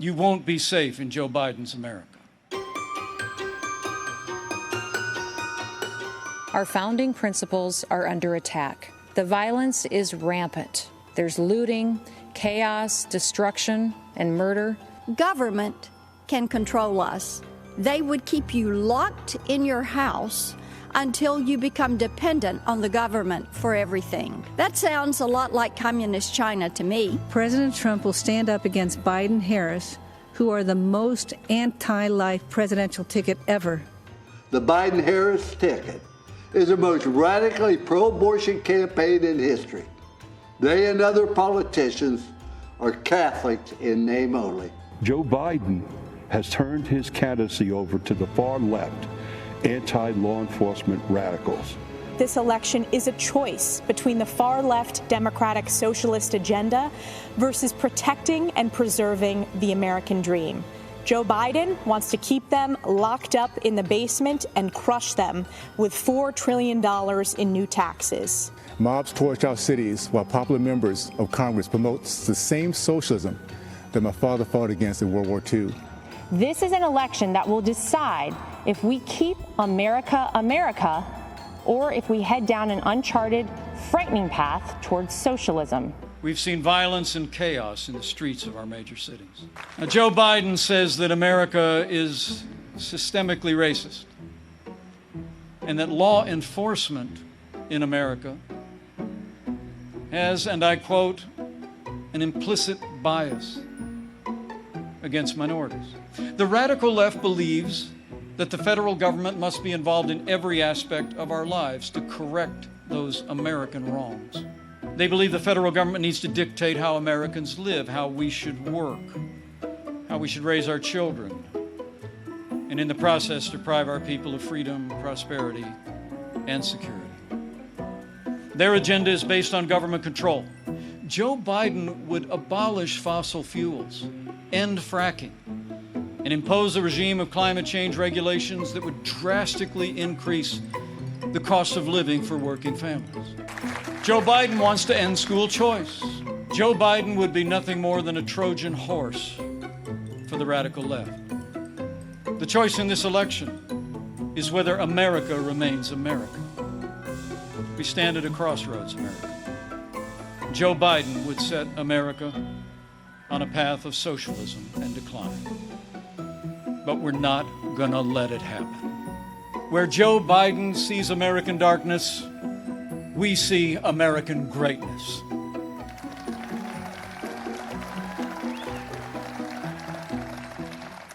You won't be safe in Joe Biden's America. Our founding principles are under attack. The violence is rampant. There's looting, chaos, destruction, and murder. Government can control us. They would keep you locked in your house until you become dependent on the government for everything. That sounds a lot like communist China to me. President Trump will stand up against Biden-Harris, who are the most anti-life presidential ticket ever. The Biden-Harris ticket is the most radically pro-abortion campaign in history. They and other politicians are Catholics in name only. Joe Biden has turned his candidacy over to the far left, anti-law enforcement radicals. This election is a choice between the far-left democratic socialist agenda versus protecting and preserving the American dream. Joe Biden wants to keep them locked up in the basement and crush them with $4 trillion in new taxes. Mobs torch our cities while popular members of Congress promote the same socialism that my father fought against in World War II. This is an election that will decide if we keep America America or if we head down an uncharted, frightening path towards socialism. We've seen violence and chaos in the streets of our major cities. Now, Joe Biden says that America is systemically racist and that law enforcement in America has, and I quote, an implicit bias against minorities. The radical left believes that the federal government must be involved in every aspect of our lives to correct those American wrongs. They believe the federal government needs to dictate how Americans live, how we should work, how we should raise our children, and in the process deprive our people of freedom, prosperity, and security. Their agenda is based on government control. Joe Biden would abolish fossil fuels, end fracking, and impose a regime of climate change regulations that would drastically increase the cost of living for working families. Joe Biden wants to end school choice. Joe Biden would be nothing more than a Trojan horse for the radical left. The choice in this election is whether America remains America. We stand at a crossroads, America. Joe Biden would set America on a path of socialism and decline. But we're not gonna let it happen. Where Joe Biden sees American darkness, we see American greatness.